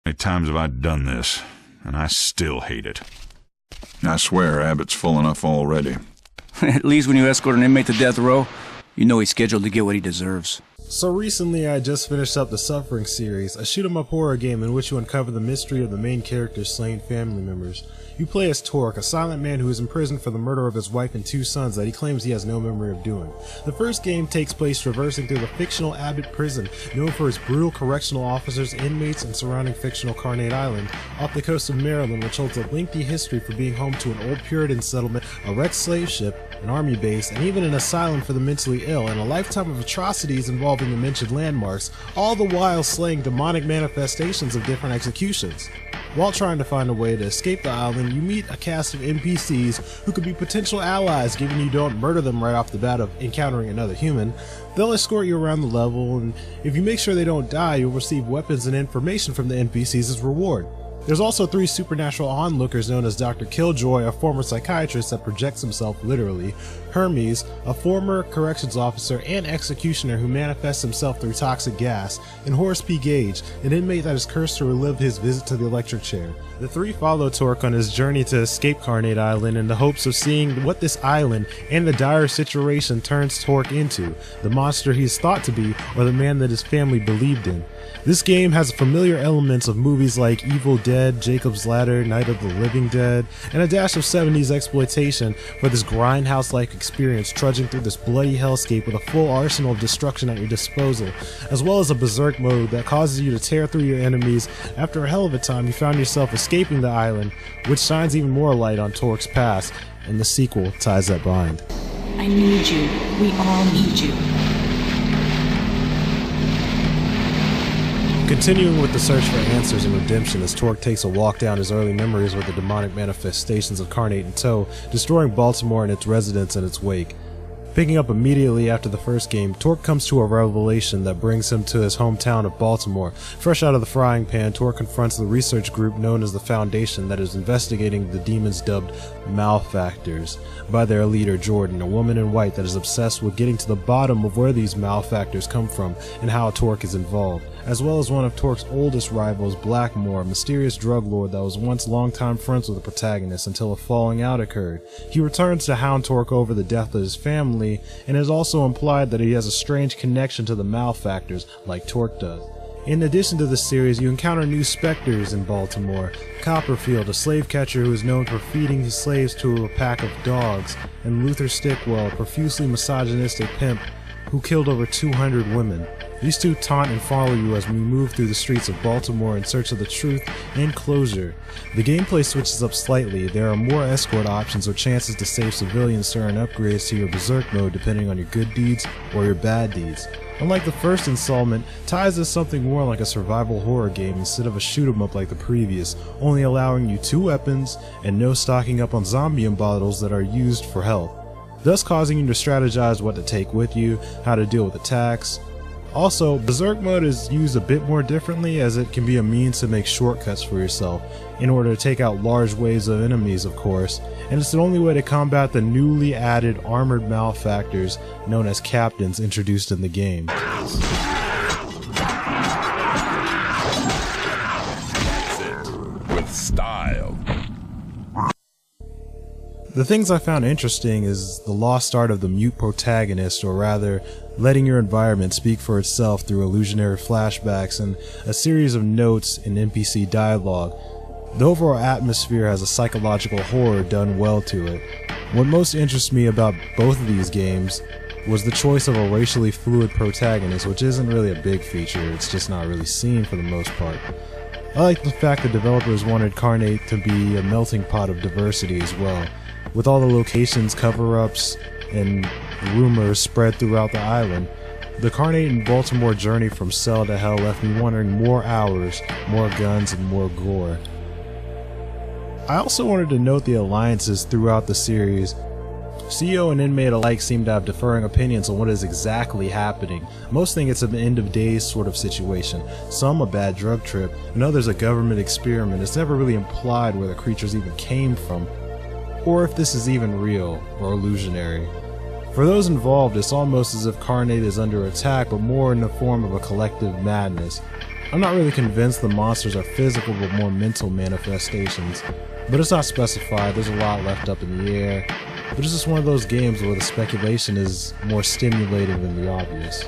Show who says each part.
Speaker 1: many times have I done this, and I still hate it.
Speaker 2: I swear Abbott's full enough already.
Speaker 3: At least when you escort an inmate to death row, you know he's scheduled to get what he deserves.
Speaker 4: So recently I just finished up the Suffering series, a shoot-'em-up horror game in which you uncover the mystery of the main character's slain family members. You play as Torque, a silent man who is imprisoned for the murder of his wife and 2 sons that he claims he has no memory of doing. The first game takes place traversing through the fictional Abbott prison, known for its brutal correctional officers, inmates, and surrounding fictional Carnate Island, off the coast of Maryland, which holds a lengthy history for being home to an old Puritan settlement, a wrecked slave ship, an army base, and even an asylum for the mentally ill, and a lifetime of atrocities involving the mentioned landmarks, all the while slaying demonic manifestations of different executions. While trying to find a way to escape the island, you meet a cast of NPCs who could be potential allies given you don't murder them right off the bat of encountering another human. They'll escort you around the level, and if you make sure they don't die, you'll receive weapons and information from the NPCs as reward. There's also 3 supernatural onlookers known as Dr. Killjoy, a former psychiatrist that projects himself literally, Hermes, a former corrections officer and executioner who manifests himself through toxic gas, and Horace P. Gage, an inmate that is cursed to relive his visit to the electric chair. The 3 follow Torque on his journey to escape Carnate Island in the hopes of seeing what this island and the dire situation turns Torque into, the monster he is thought to be or the man that his family believed in. This game has familiar elements of movies like Evil Dead, Jacob's Ladder, Night of the Living Dead, and a dash of 70s exploitation for this grindhouse-like experience trudging through this bloody hellscape with a full arsenal of destruction at your disposal, as well as a berserk mode that causes you to tear through your enemies. After a hell of a time, you found yourself escaping the island, which shines even more light on Torque's past, and the sequel ties that bind.
Speaker 5: I need you. We all need you.
Speaker 4: Continuing with the search for answers and redemption as Torque takes a walk down his early memories with the demonic manifestations of Carnate in tow, destroying Baltimore and its residents in its wake. Picking up immediately after the first game, Torque comes to a revelation that brings him to his hometown of Baltimore. Fresh out of the frying pan, Torque confronts the research group known as the Foundation that is investigating the demons dubbed malefactors by their leader Jordan, a woman in white that is obsessed with getting to the bottom of where these malefactors come from and how Torque is involved, as well as one of Torque's oldest rivals, Blackmore, a mysterious drug lord that was once longtime friends with the protagonist until a falling out occurred. He returns to hound Torque over the death of his family, and it is also implied that he has a strange connection to the malefactors like Torque does. In addition to this series, you encounter new specters in Baltimore. Copperfield, a slave catcher who is known for feeding his slaves to a pack of dogs, and Luther Stickwell, a profusely misogynistic pimp who killed over 200 women. These 2 taunt and follow you as we move through the streets of Baltimore in search of the truth and closure. The gameplay switches up slightly. There are more escort options or chances to save civilians during upgrades to your berserk mode depending on your good deeds or your bad deeds. Unlike the first installment, Ties is something more like a survival horror game instead of a shoot-'em-up like the previous, only allowing you 2 weapons and no stocking up on zombie bottles that are used for health, thus causing you to strategize what to take with you, how to deal with attacks. Also, Berserk mode is used a bit more differently as it can be a means to make shortcuts for yourself in order to take out large waves of enemies, of course, and it's the only way to combat the newly added armored malefactors known as captains introduced in the game.
Speaker 2: With style.
Speaker 4: The things I found interesting is the lost art of the mute protagonist, or rather, letting your environment speak for itself through illusionary flashbacks and a series of notes in NPC dialogue. The overall atmosphere has a psychological horror done well to it. What most interests me about both of these games was the choice of a racially fluid protagonist, which isn't really a big feature, it's just not really seen for the most part. I like the fact that developers wanted Carnate to be a melting pot of diversity as well, with all the locations, cover-ups, and rumors spread throughout the island. The Carnate and Baltimore journey from cell to hell left me wondering more hours, more guns, and more gore. I also wanted to note the alliances throughout the series. CEO and inmate alike seem to have differing opinions on what is exactly happening. Most think it's an end of days sort of situation, some a bad drug trip, and others a government experiment. It's never really implied where the creatures even came from, or if this is even real or illusionary. For those involved, it's almost as if Carnate is under attack, but more in the form of a collective madness. I'm not really convinced the monsters are physical but more mental manifestations, but it's not specified. There's a lot left up in the air, but it's just one of those games where the speculation is more stimulating than the obvious.